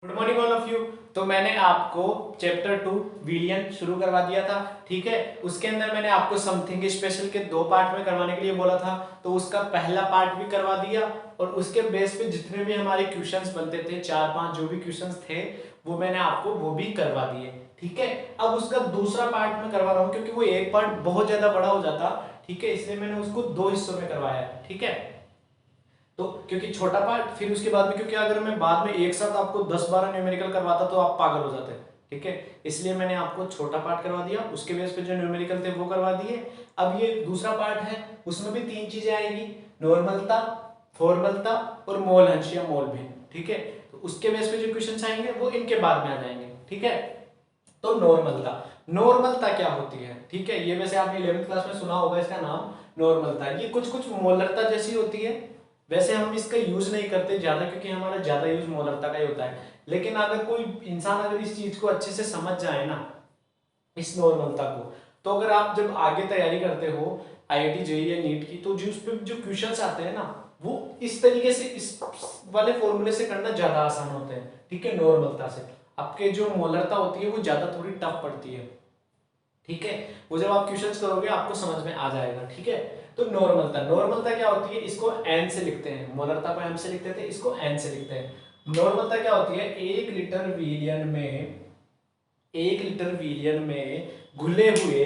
Good morning all of you. तो मैंने आपको चैप्टर 2 विलियन शुरू करवा दिया था, ठीक है। उसके अंदर मैंने आपको समथिंग स्पेशल के 2 पार्ट में करवाने के लिए बोला था, तो उसका पहला पार्ट भी करवा दिया और उसके बेस पे जितने भी हमारे क्वेश्चंस बनते थे 4-5 जो भी क्वेश्चंस थे वो मैंने आपको वो भी करवा दिए, ठीक है। अब उसका दूसरा पार्ट मैं करवा रहा हूँ क्योंकि वो एक पार्ट बहुत ज्यादा बड़ा हो जाता, ठीक है, इसलिए मैंने उसको 2 हिस्सों में करवाया है, ठीक है। तो क्योंकि छोटा पार्ट फिर उसके बाद में, क्योंकि अगर मैं बाद में एक साथ आपको 10-12 न्यूमेरिकल करवाता तो आप पागल हो जाते, ठीक है। इसलिए मैंने आपको छोटा पार्ट करवा दिया, उसके बेस पे जो न्यूमेरिकल थे वो करवा दिए। अब ये दूसरा पार्ट है, उसमें भी 3 चीजें आएगी, नॉर्मलता, फॉर्मलता और मोल अंश या मोल भिन्न, ठीक है। तो उसके बेस पे जो क्वेश्चन आएंगे वो इनके बाद में आ जाएंगे, ठीक है। तो नॉर्मलता, नॉर्मलता क्या होती है, ठीक है, ये वैसे आपने 11th क्लास में सुना होगा इसका नाम नॉर्मलता। ये कुछ कुछ मोलरता जैसी होती है, वैसे हम इसका यूज नहीं करते ज्यादा क्योंकि हमारा ज्यादा यूज मोलरता का ही होता है। लेकिन अगर कोई इंसान अगर इस चीज को अच्छे से समझ जाए ना, इस नॉर्मलता को, तो अगर आप जब आगे तैयारी करते हो आईआईटी जेईई या नीट की, तो जो उस पे जो क्वेश्चंस आते हैं ना वो इस तरीके से, इस वाले फॉर्मूले से करना ज्यादा आसान होते हैं, ठीक है। नॉर्मलता से आपके जो मोलरता होती है वो ज्यादा थोड़ी टफ पड़ती है, ठीक है। वो जब आप क्वेश्चंस करोगे आपको समझ में आ जाएगा, ठीक है। तो नॉर्मलता, नॉर्मलता क्या होती है, इसको एन से लिखते हैं, मोलरता को एम से लिखते थे, इसको एन से लिखते हैं। नॉर्मलता क्या होती है, 1 लीटर विलियन में घुले हुए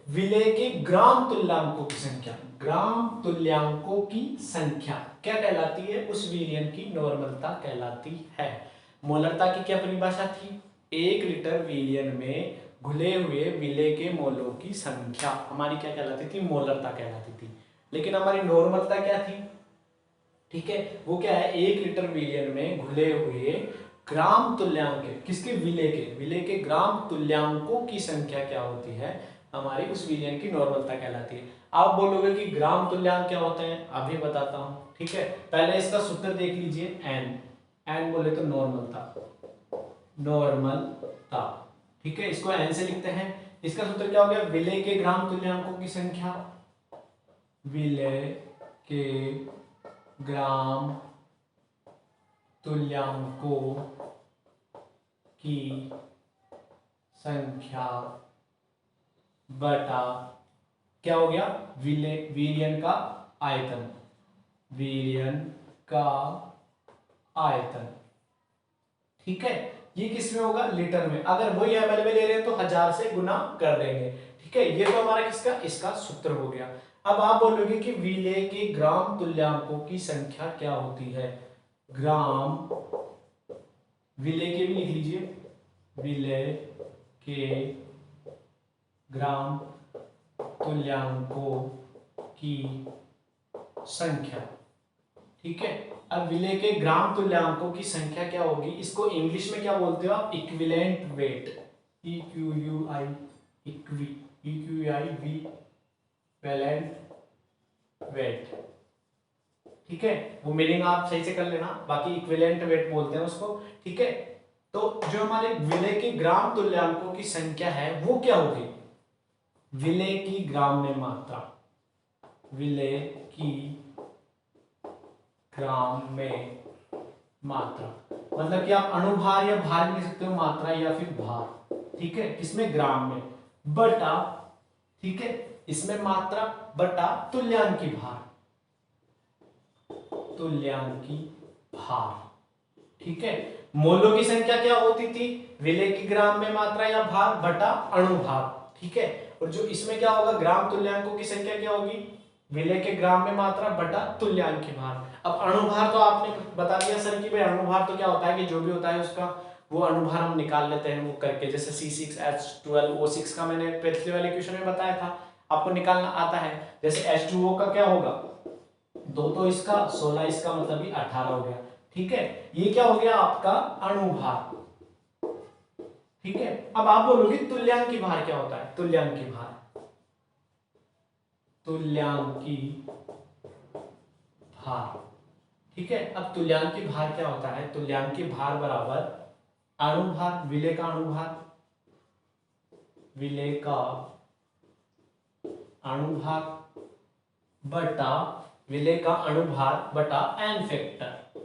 विलेय के ग्राम तुल्यांकों की संख्या, ग्राम तुल्यांकों की संख्या क्या कहलाती है, उस विलियन की नॉर्मलता कहलाती है। मोलरता की क्या परिभाषा थी, 1 लीटर विलियन में घुले हुए विलेय के मोलों की संख्या हमारी क्या कहलाती थी, मोलरता कहलाती थी। लेकिन हमारी नॉर्मलता क्या थी, ठीक है, वो क्या है, 1 लीटर विलियन में घुले हुए ग्राम तुल्यांक, किसके, विलेय के ग्राम तुल्यांकों की संख्या क्या होती है, हमारी उस विलियन की नॉर्मलता कहलाती है। आप बोलोगे कि ग्राम तुल्यांक क्या होते हैं, अभी बताता हूं, ठीक है। पहले इसका सूत्र देख लीजिए, एन, एन बोले तो नॉर्मलता, नॉर्मलता, ठीक है, इसको एन से लिखते हैं। इसका सूत्र क्या हो गया, विलेय के ग्राम तुल्यांकों की संख्या, विलेय के ग्राम तुल्यांकों की संख्या बटा क्या हो गया, विलियन का आयतन, विलियन का आयतन, ठीक है। ये किस में होगा, लीटर में। अगर वही एमएल में ले रहे हैं तो 1000 से गुना कर देंगे, ठीक है। ये तो हमारा किसका, इसका सूत्र हो गया। अब आप बोलोगे कि विलेय के ग्राम तुल्यांकों की संख्या क्या होती है, ग्राम, विलेय के भी लिख लीजिए, विलेय के ग्राम तुल्यांकों की संख्या, ठीक है। अब विलेय के ग्राम तुल्यांकों की संख्या क्या होगी, इसको इंग्लिश में क्या बोलते हो आप, equivalent weight, equi, equi, equivalent weight, ठीक है। वो मीनिंग आप सही से कर लेना, बाकी इक्विवेलेंट वेट बोलते हैं उसको, ठीक है। तो जो हमारे विलेय के ग्राम तुल्यांकों की संख्या है वो क्या होगी, विलेय की ग्राम में मात्रा, विलेय की ग्राम में मात्रा, मतलब कि आप अणुभार या भार लिख सकते हो, मात्रा या फिर भार, ठीक है, किसमें, ग्राम में, बटा, ठीक है, इसमें मात्रा बटा तुल्यांकी भार, तुल्यांकी भार, ठीक है। मोलों की संख्या क्या होती थी, विलेय की ग्राम में मात्रा या भार बटा अणुभार, ठीक है। और जो इसमें क्या होगा, ग्राम तुल्यांकों की संख्या क्या होगी, विलेय के ग्राम में मात्रा बटा तुल्यांकी भार। अब अणुभार तो आपने बता दिया सर कि भाई अणुभार तो क्या होता है कि जो भी होता है उसका वो अणुभार हम निकाल लेते हैं वो करके, जैसे C6H12O6 का मैंने पिछले वाले क्वेश्चन में बताया था, आपको निकालना आता है। जैसे H2O का क्या होगा, 2 तो इसका 16 इसका, मतलब ये 18 हो गया, ठीक है। ये क्या हो गया आपका अणुभार, ठीक है। अब आप बोलोगे तुल्यांकी भार क्या होता है, तुल्यांकी भार, तुल्यांकी भार, ठीक है। अब तुल्यांकी भार क्या होता है, तुल्यांकी भार बराबर अणुभार, विलेय का अणुभार, विलेय का अणुभार बटा विलेय का अणुभार बटा एन फैक्टर,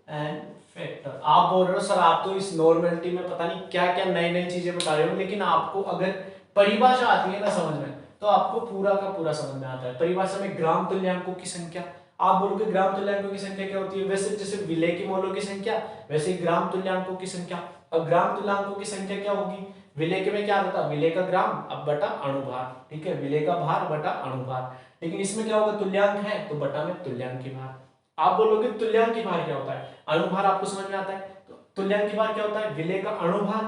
एन फैक्टर। आप बोल रहे हो सर आप तो इस नॉर्मलिटी में पता नहीं क्या क्या नई नई चीजें बता रहे हो, लेकिन आपको अगर परिभाषा आती है ना समझ में तो आपको पूरा का पूरा समझ में आता है। परिभाषा में ग्राम तुल्यांकों की संख्या, आप बोलोगे ग्राम तुल्यांकों की संख्या क्या होती है, वैसे जैसे विलेय के मोलों की संख्या वैसे ही ग्राम तुल्यांकों की संख्या। और ग्राम तुल्यांकों की संख्या क्या होगी, विलेय के में क्या होता है, विलेय का ग्राम अब बटा अणुभार, ठीक है, विलेय का भार बटा अणुभार। लेकिन इसमें क्या होगा, तुल्यांक है तो बटा में तुल्यांक की भार। आप बोलोगे तुल्यांक की भार क्या होता है, अणुभार आपको समझ में आता है, तो तुल्यांक की भार क्या होता है, विलेय का अणुभार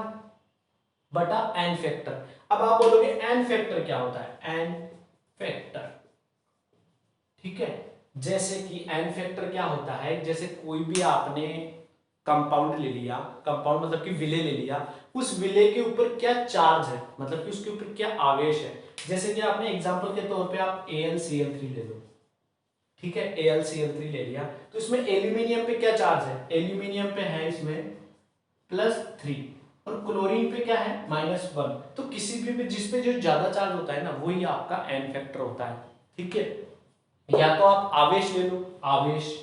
बटा एन फैक्टर। अब आप बोलोगे एन फैक्टर क्या होता है, एन फैक्टर, ठीक है। जैसे कि एन फैक्टर क्या होता है, जैसे कोई भी आपने कंपाउंड ले लिया, कंपाउंड मतलब कि विलेय ले लिया, उस विलेय के ऊपर क्या चार्ज है, मतलब कि उसके ऊपर क्या आवेश है। जैसे कि आपने एग्जांपल के तौर पे आप AlCl3 ले लो, ठीक है, AlCl3 ले लिया, तो इसमें एल्यूमिनियम पे क्या चार्ज है, एल्यूमिनियम पे है इसमें +3 और क्लोरीन पे क्या है -1। तो किसी भी जिस पे जो ज्यादा चार्ज होता है ना वही आपका एन फैक्टर होता है, ठीक है। या तो आप आवेश ले लो, आवेश,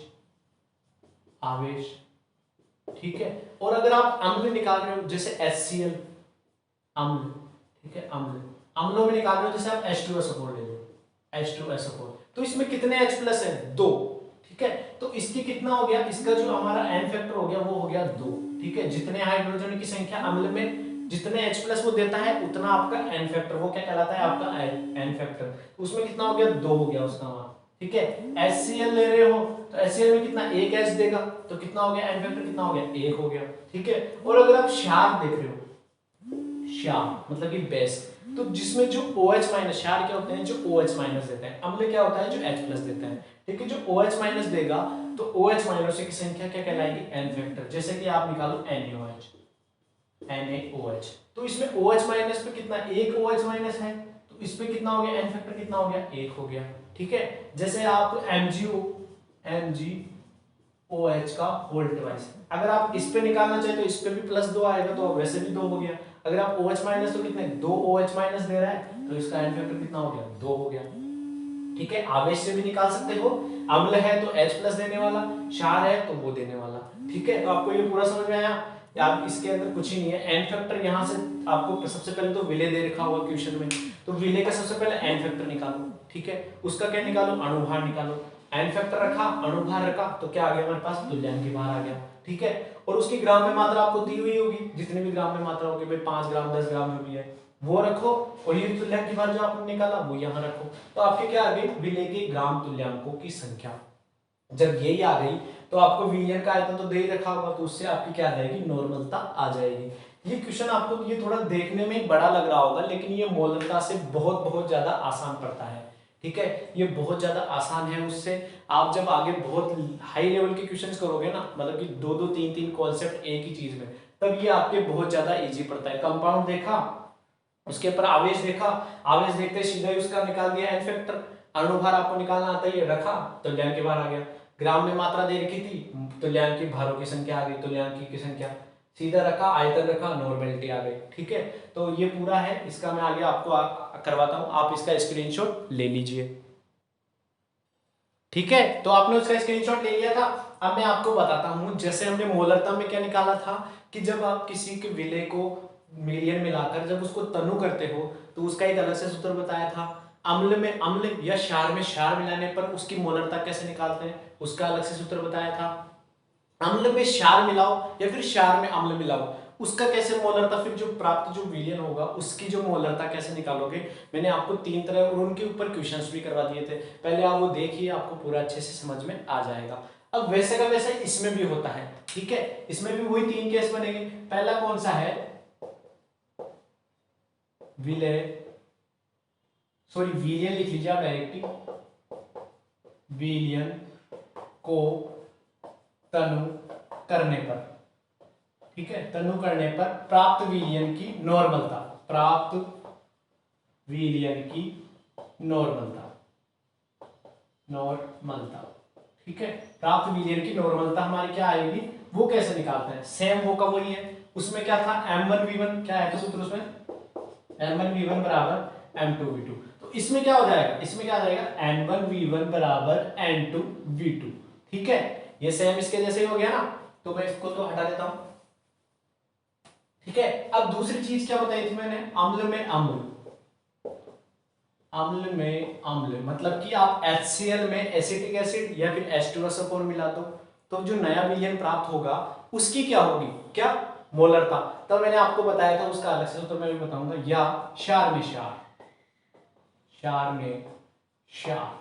आवेश, ठीक है। और अगर आप अम्ल निकाल रहे हो जैसे HCl अम्ल, ठीक है, अम्ल, अम्लों में निकाल रहे हो जैसे आप H2SO4 ले लो, H2SO4, तो इसमें कितने H प्लस है, 2, ठीक है। तो इसकी कितना हो गया, इसका जो हमारा एन फैक्टर हो गया वो हो गया 2, ठीक है। जितने हाइड्रोजन की संख्या अम्ल में जितने H प्लस वो देता है उतना आपका एन फैक्टर, वो क्या कहलाता है आपका एन फैक्टर। तो उसमें कितना हो गया, 2 हो गया उसका वहां, ठीक है। HCl ले रहे हो तो HCl में कितना, 1 H देगा, तो कितना हो गया एन फैक्टर, कितना हो गया, 1 हो गया, ठीक है। और अगर आप क्षार देख रहे हो, क्षार मतलब कि बेस, तो जिसमें जो OH माइनस, क्षार क्या होते हैं जो OH माइनस देते हैं, अम्ल क्या होता है जो H प्लस देते हैं, ठीक है। जो OH माइनस देगा तो OH माइनस की संख्या क्या कहलाएगी, एन फैक्टर। जैसे कि आप निकालो NaOH, NaOH, तो इसमें OH माइनस पे कितना, 1 OH माइनस है, तो इस पे कितना हो गया एन फैक्टर, कितना हो गया, 1 हो गया, ठीक है। जैसे आप MgOH का होल ट्वाइस, अगर आप इस पे निकालना चाहे तो इस पे भी +2 आएगा, तो वैसे भी 2 हो गया। अगर आप OH माइनस तो कितने, 2 OH माइनस दे रहा है, तो इसका एन फैक्टर कितना हो गया, 2 हो गया, ठीक है। आवेश से भी निकाल सकते हो, अम्ल है तो H प्लस देने वाला, क्षार है तो वो देने वाला, ठीक है। तो आपको ये पूरा समझ में आया, आप इसके अंदर कुछ ही नहीं है। एन फैक्टर यहाँ से आपको सबसे पहले तो विलेय दे रखा होगा क्वेश्चन में, तो विलेय का सबसे पहले एन फैक्टर निकालो, ठीक है। उसका क्या निकालो, अणुभार निकालो। एन फैक्टर रखा, अणुभार रखा, तो क्या आ गया हमारे पास, तुल्यांक की भार आ गया, ठीक है। और उसकी ग्राम में मात्रा आपको दी हुई होगी, जितनी भी ग्राम में मात्रा होगी भाई 5 ग्राम 10 ग्राम जो भी है वो रखो, और ये तुल्यांक की भार जो आपने निकाला वो यहाँ रखो, तो आपके क्या आ गई, विलेय के ग्राम तुल्यांकों की संख्या। जब यही आ गई तो आपको विलयन का आयतन तो दे ही रखा होगा, तो उससे आपकी क्या आ जाएगी, नॉर्मलता आ जाएगी। ये क्वेश्चन आपको ये थोड़ा देखने में बड़ा लग रहा होगा, लेकिन ये मोलरता से बहुत बहुत ज्यादा आसान पड़ता है, ठीक है। ये बहुत ज्यादा आसान है, उससे आप जब आगे बहुत हाई लेवल के क्वेश्चंस करोगे ना, मतलब कि 2 2 3 3 कॉन्सेप्ट एक ही चीज में, तब ये आपके बहुत ज्यादा इजी पड़ता है। कंपाउंड देखा, उसके ऊपर आवेश देखा, आवेश देखते सीधा ही उसका निकाल दिया एन फैक्टर, अणुभार आपको निकालना आता है, ये रखा तुल्यांक की भार आ गया, ग्राम में मात्रा दे रखी थी, तुल्यांक की भारों की संख्या आ गई, तुल्यांक की संख्या सीधा रखा, आयतन रखा, नॉर्मेलिटी आ गई, ठीक है। तो ये पूरा है, इसका मैं आगे आपको करवाता हूं, आप इसका स्क्रीनशॉट ले लीजिए, ठीक है। तो आपने उसका स्क्रीनशॉट ले लिया था। अब मैं आपको बताता हूं, जैसे हमने मोलरता में क्या निकाला था कि जब आप किसी के विलेय को मिलियन मिलाकर जब उसको तनु करते हो तो उसका एक अलग से सूत्र बताया था। अम्ल में अम्ल या क्षार में क्षार मिलाने पर उसकी मोलरता कैसे निकालते हैं उसका अलग से सूत्र बताया था। अम्ल में क्षार मिलाओ या फिर क्षार में अम्ल मिलाओ, उसका कैसे मोलरता, फिर जो प्राप्त जो विलयन होगा उसकी जो मोलरता कैसे निकालोगे, मैंने आपको 3 तरह और उनके ऊपर क्वेश्चंस भी करवा दिए थे, पहले आप वो देखिए, आपको पूरा अच्छे से समझ में आ जाएगा। अब वैसे का वैसा इसमें भी होता है, ठीक है। इसमें भी वही 3 केस बनेंगे। पहला कौन सा है, विलय, सॉरी विलयन लिख लीजिए आप डायरेक्टली, विलयन को तनु करने पर, ठीक है, तनु करने पर प्राप्त विलयन की नॉर्मलता, प्राप्त विलयन की नॉर्मलता, नॉर्मलता, ठीक है। प्राप्त विलयन की नॉर्मलता हमारी क्या आएगी, वो कैसे निकालते हैं, सेम वो का वही है। उसमें क्या था, m1v1 क्या है सूत्र, उसमें m1v1 बराबर m2v2, तो इसमें क्या हो जाएगा, इसमें क्या आ जाएगा, n1v1 बराबर n2v2, ठीक है। ये सेम इसके जैसे ही हो गया ना, तो मैं इसको तो हटा देता हूं। ठीक है, अब दूसरी चीज क्या बताई थी मैंने, अम्ल में अम्ल, अम्ल में अम्ल मतलब कि आप HCl में एसिटिक एसिड या फिर H2SO4 मिला दो, तो जो नया विलयन प्राप्त होगा उसकी क्या होगी, क्या मोलरता। तो मैंने आपको बताया था उसका अलग से, तो मैं भी बताऊंगा, या क्षार में क्षार, क्षार में क्षार,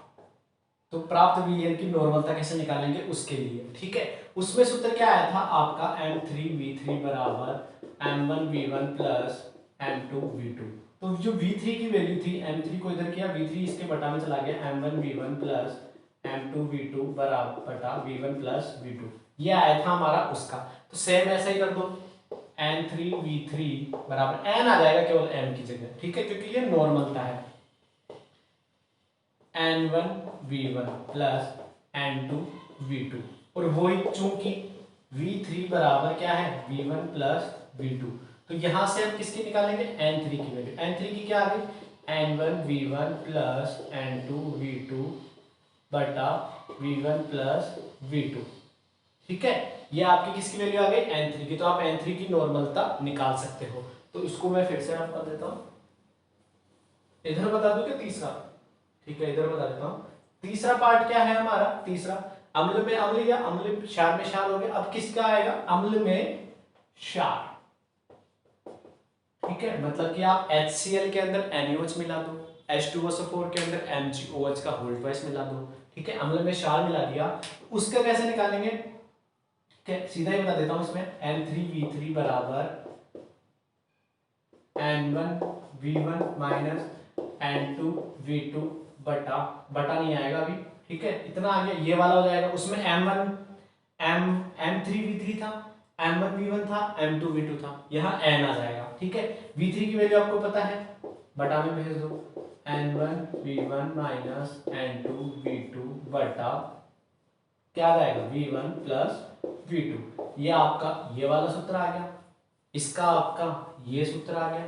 तो प्राप्त विलयन की नॉर्मलता कैसे निकालेंगे उसके लिए। ठीक है, उसमें सूत्र क्या आया था आपका, M3V3 बराबर M1V1 प्लस M2V2। तो जो V3 की वैल्यू थी, M3 को इधर किया, V3 इसके बटा में चला गया, M1V1 प्लस M2V2 बराबर बटा V1 प्लस V2, ये आया था हमारा उसका। तो सेम ऐसा ही कर दो, N3V3 बराबर N आ जाएगा केवल M की जगह। ठीक है, क्योंकि ये नॉर्मलता है, N1V1 प्लस N2V2, और वही चूंकि V3 बराबर क्या है, V1 प्लस V2, तो यहां से हम किसकी निकालेंगे, N3 की वैल्यू। N3 की क्या आ गई, N1V1 प्लस N2V2 बटा V1 प्लस V2। ठीक है, ये आपकी किसकी वैल्यू आ गई, N3 की। तो आप N3 की नॉर्मलता निकाल सकते हो। तो इसको मैं फिर से आपको देता हूं, इधर बता दूं क्या तीसरा, ठीक है इधर बता देता हूँ। तीसरा पार्ट क्या है हमारा, तीसरा अम्ल में अम्ल या अम्ल क्षार में क्षार हो गया। अब किसका आएगा, अम्ल में क्षार। ठीक है, मतलब कि आप HCl के अंदर NaOH मिला दो, H2SO4 के अंदर MgOH का होल ट्वाइस मिला दो। ठीक है, अम्ल में क्षार मिला दिया, उसका कैसे निकालेंगे, सीधा ही बता देता हूं इसमें, N3V3 बराबर N1V1 माइनस N2V2 बटा बटा नहीं आएगा अभी। ठीक है, इतना आ गया, ये वाला हो जाएगा, उसमें M3V3 था, M1V1 था, M2V2 था, यहाँ N आ जाएगा। ठीक है, V3 की वैल्यू आपको पता है, बटा में भेज दो, N1V1 माइनस N2V2 बटा क्या आ जाएगा, V1 प्लस V2। ये आपका ये वाला सूत्र आ गया, इसका आपका ये सूत्र आ गया,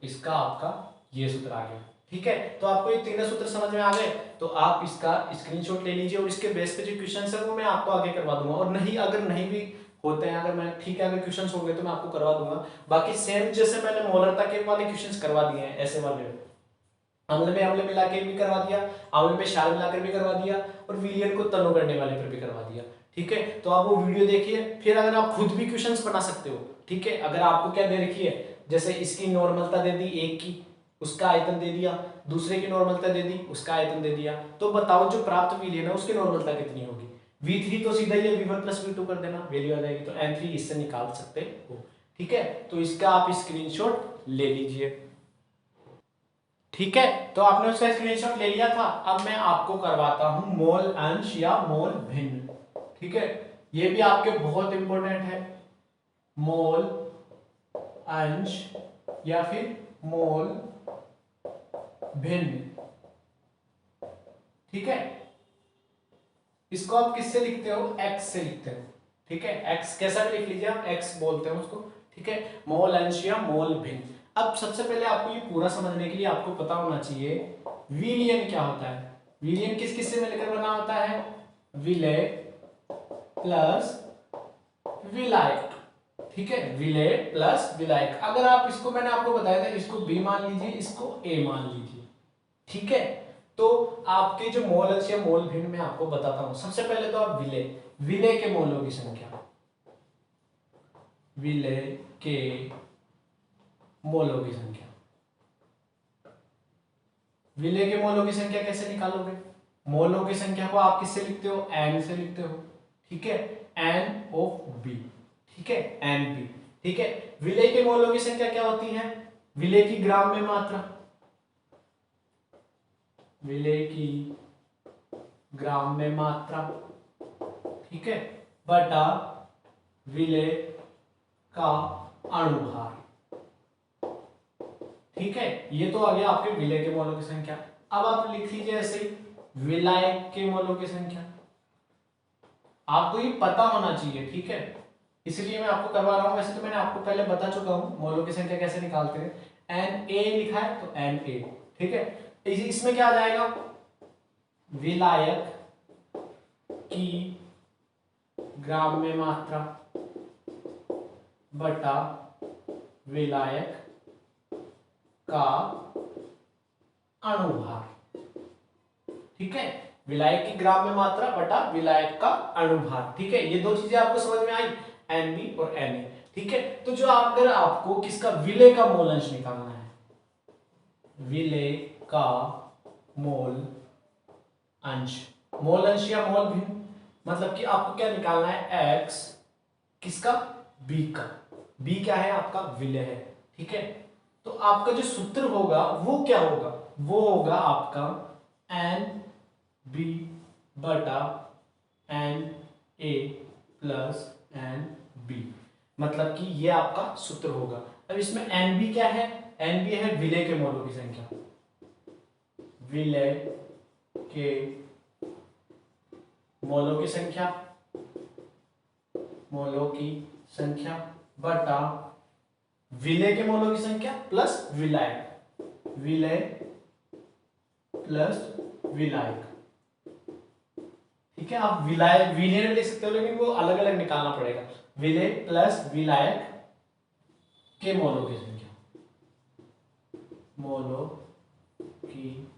इसका आपका ये सूत्र आ गया। ठीक है, तो आपको ये तीनों सूत्र समझ में आ गए, तो आप इसका स्क्रीनशॉट ले लीजिए, और इसके बेस पे जो क्वेश्चंस है वो मैं आपको आगे करवा दूंगा। और नहीं, अगर नहीं भी होते हैं, अगर मैं ठीक है अगर क्वेश्चंस हो गए तो मैं आपको करवा दूंगा। बाकी सेम जैसे मैंने मोलरता के वाले क्वेश्चंस करवा दिए हैं, ऐसे वाले अम्ल में अम्ल मिला के भी करवा दिया, अम्ल में क्षार मिलाकर भी करवा दिया, और विलयन को तनु करने वाले पर भी करवा दिया। ठीक है, तो आप वो वीडियो देखिए, फिर अगर आप खुद भी क्वेश्चंस बना सकते हो। ठीक है, अगर आपको क्या दे रखी है, जैसे इसकी नॉर्मलता दे दी एक की, उसका आयतन दे दिया, दूसरे की नॉर्मलता दे दी, उसका आयतन दे दिया, तो बताओ जो प्राप्त विलयन है उसकी नॉर्मलता कितनी होगी। V3 तो सीधा ही V1 प्लस V2 कर देना, वैल्यू आ जाएगी, तो N3 इससे निकाल सकते हो। ठीक है, तो इसका आप स्क्रीनशॉट ले लीजिए। ठीक है, तो आपने उसका स्क्रीनशॉट ले लिया था। अब मैं आपको करवाता हूं मोल अंश या मोल भिन्न। ठीक है, ये भी आपके बहुत इंपॉर्टेंट है, मोल अंश या फिर मोल भिन्न। ठीक है, इसको आप किससे लिखते हो, x से लिखते हो। ठीक है, x कैसा भी लिख लीजिए आप, x बोलते हैं उसको। ठीक है, मोल अंश या मोल भिन्न। अब सबसे पहले आपको ये पूरा समझने के लिए आपको पता होना चाहिए विलयन क्या होता है। विलयन किस किस से मिलकर बना होता है, विलय प्लस विलायक। ठीक है, विलय प्लस विलायक। अगर आप इसको, मैंने आपको बताया था, इसको B मान लीजिए, इसको A मान लीजिए। ठीक है, तो आपके जो मोल अंश या मोल भिन्न में आपको बताता हूं। सबसे पहले तो आप विलय, विलय के मोलों की संख्या, विलय के मोलों की संख्या, विलय के मोलों की संख्या कैसे निकालोगे, मोलों की संख्या को आप किससे लिखते हो, n से लिखते हो। ठीक है, n ऑफ b। ठीक है, nb। ठीक है, विलय के मोलों की संख्या क्या होती है, विलय की ग्राम में मात्रा, विलय की ग्राम में मात्रा। ठीक है, बटा विलय का अणुभार। ठीक है, ये तो आ गया आपके विलय के मोलों की संख्या। अब आप लिख लीजिए ऐसे ही, विलायक के मोलों की संख्या। आपको ये पता होना चाहिए। ठीक है, इसलिए मैं आपको करवा रहा हूं। वैसे तो मैंने आपको पहले बता चुका हूं मोलों की संख्या कैसे निकालते हैं। Na लिखा है तो Na। ठीक है, इसमें क्या आ जाएगा, विलायक की ग्राम में मात्रा। बटा विलायक का अणुभार। ठीक है, विलायक की ग्राम में मात्रा बटा विलायक का अणुभार। ठीक है, ये दो चीजें आपको समझ में आई, Nb और Na। ठीक है, तो जो अगर आपको किसका विलेय का मोल अंश निकालना है, विलेय का मोल अंश, मोल अंश या मोल भिन्न, मतलब कि आपको क्या निकालना है, x किसका, b का। b क्या है, आपका विलेय है। ठीक है, तो आपका जो सूत्र होगा वो क्या होगा, वो होगा आपका Nb बटा Na प्लस Nb, मतलब कि ये आपका सूत्र होगा। अब इसमें Nb क्या है, Nb है विलेय के मोलों की संख्या, विलेय के मोलों की संख्या, मोलों की संख्या बटा विलेय के मोलों की संख्या प्लस विलायक, विलेय प्लस विलायक। ठीक है, आप विलायक विलेय ले सकते हो, लेकिन वो अलग अलग निकालना पड़ेगा, विलेय प्लस विलायक के मोलों की संख्या, मोलों की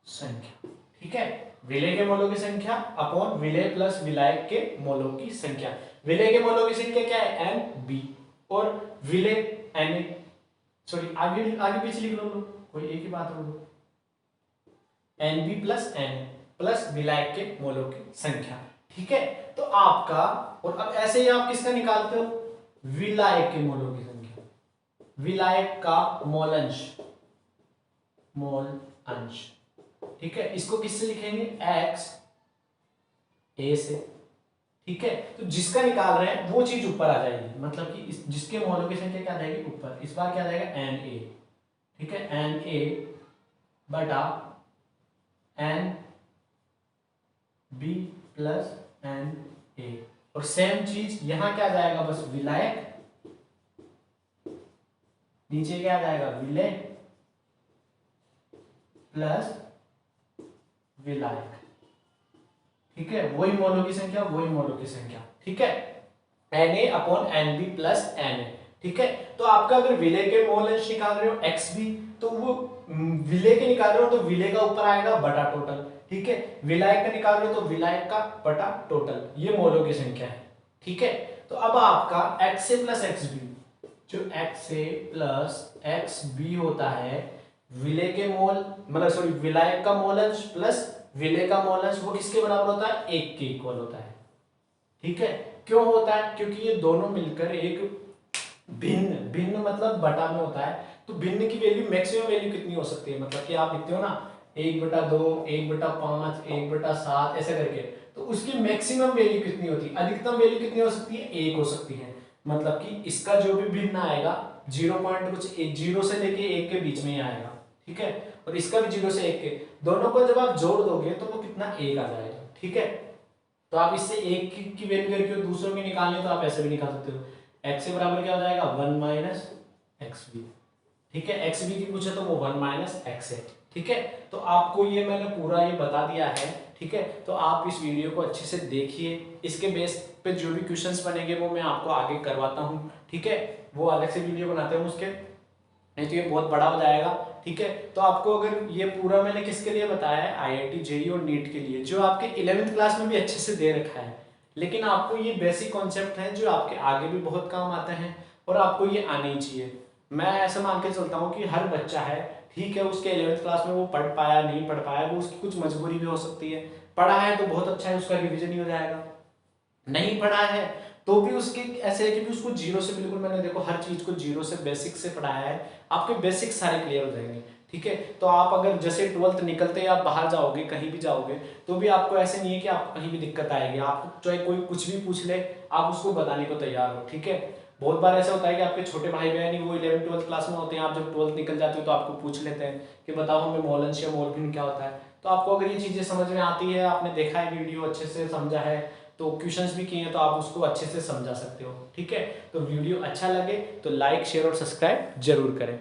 संख्या। ठीक है, विलेय के मोलों की संख्या अपॉन विलेय प्लस विलायक के मोलों की संख्या। विलेय के मोलों की संख्या क्या है, Nb, और विलेय Na, सॉरी आगे आगे पीछे लिख लो, कोई एक ही बात बोलो, Nb प्लस Na प्लस विलायक के मोलों की संख्या। ठीक है, तो आपका, और अब ऐसे ही आप किसका निकालते हो, विलायक के मोलों की संख्या, विलायक का मोल अंश, मोल अंश। ठीक है, इसको किससे लिखेंगे, x a से। ठीक है, तो जिसका निकाल रहे हैं वो चीज ऊपर आ जाएगी, मतलब कि जिसके मोलों की संख्या क्या जाएगी ऊपर, इस बार क्या जाएगा Na। ठीक है, Na बटा Nb प्लस Na, और सेम चीज यहां क्या जाएगा, बस विलायक, नीचे क्या जाएगा विलेय प्लस विलायक। ठीक है, वही मोलों की संख्या, वही मोलों की संख्या। ठीक है, Na upon Nb plus Na। ठीक है, तो आपका अगर विलेय के मोल अंश निकाल रहे हो Xb, तो वो विलेय के निकाल रहे हो तो विलेय का ऊपर आएगा बटा टोटल। ठीक है, विलायक का निकाल रहे हो तो विलायक का बटा टोटल, ये मोलों की संख्या है। ठीक है, तो अब आपका Xa प्लस Xb, जो Xa प्लस Xb होता है विलेय के मोल, मतलब सॉरी विलायक का मोल अंश प्लस विलेय का मोल अंश, वो किसके बराबर होता है, 1 के इक्वल होता है। ठीक है, क्यों होता है, क्योंकि ये दोनों मिलकर एक भिन्न, भिन्न मतलब बटा में होता है, तो भिन्न की वैल्यू मैक्सिमम वैल्यू कितनी हो सकती है, मतलब कि आप लिखते हो ना 1/2, 1/5, 1/7 ऐसे करके, तो उसकी मैक्सिमम वैल्यू कितनी होती है, अधिकतम वैल्यू कितनी हो सकती है, 1 हो सकती है। मतलब कि इसका जो भी भिन्न आएगा 0 से लेके 1 के बीच में ही आएगा। ठीक है, और इसका भी 0 से 1 के, दोनों को जब आप जोड़ दोगे तो वो कितना, 1 आ जाएगा। ठीक है, तो आप इससे 1 की वैल्यू करके दूसरों की निकालनी तो आप ऐसे भी निकाल सकते हो, x से बराबर क्या हो जाएगा 1 माइनस xb। ठीक है, xb की पूछे तो वो 1 माइनस x है। ठीक है, तो आपको ये मैंने पूरा ये बता दिया है। ठीक है, तो आप इस वीडियो को अच्छे से देखिए, इसके बेस पे जो भी क्वेश्चंस बनेंगे वो मैं आपको आगे करवाता हूँ। ठीक है, वो अलग से वीडियो बनाते हैं उसके, नहीं तो ये बहुत बड़ा हो जाएगा। ठीक है, तो आपको अगर ये पूरा मैंने किसके लिए बताया है, IIT JEE और नीट के लिए, जो आपके 11th क्लास में भी अच्छे से दे रखा है, लेकिन आपको ये बेसिक कॉन्सेप्ट है जो आपके आगे भी बहुत काम आते हैं और आपको ये आने ही चाहिए। मैं ऐसा मान के चलता हूँ कि हर बच्चा है, ठीक है, उसके 11th क्लास में वो पढ़ पाया नहीं पढ़ पाया, वो उसकी कुछ मजबूरी भी हो सकती है, पढ़ा है तो बहुत अच्छा है, उसका रिविजन ही हो जाएगा, नहीं पढ़ा है तो भी उसके ऐसे है कि उसको 0 से, बिल्कुल मैंने देखो हर चीज को 0 से बेसिक से पढ़ाया है, आपके बेसिक सारे क्लियर हो जाएंगे। ठीक है, तो आप अगर जैसे 12th निकलते ही आप बाहर जाओगे, कहीं भी जाओगे, तो भी आपको ऐसे नहीं है कि आपको कहीं भी दिक्कत आएगी, आपको चाहे कोई कुछ भी पूछ ले आप उसको बताने को तैयार हो। ठीक है, बहुत बार ऐसा होता है कि आपके छोटे भाई बहन ही वो 11th 12th क्लास में होते हैं, आप जब 12th निकल जाते हो तो आपको पूछ लेते हैं कि बताओ हमें मोल अंश या मोल भिन्न क्या होता है। तो आपको अगर ये चीजें समझ में आती है, आपने देखा है वीडियो अच्छे से समझा है, तो क्वेश्चंस भी किए हैं, तो आप उसको अच्छे से समझा सकते हो। ठीक है, तो वीडियो अच्छा लगे तो लाइक शेयर और सब्सक्राइब जरूर करें।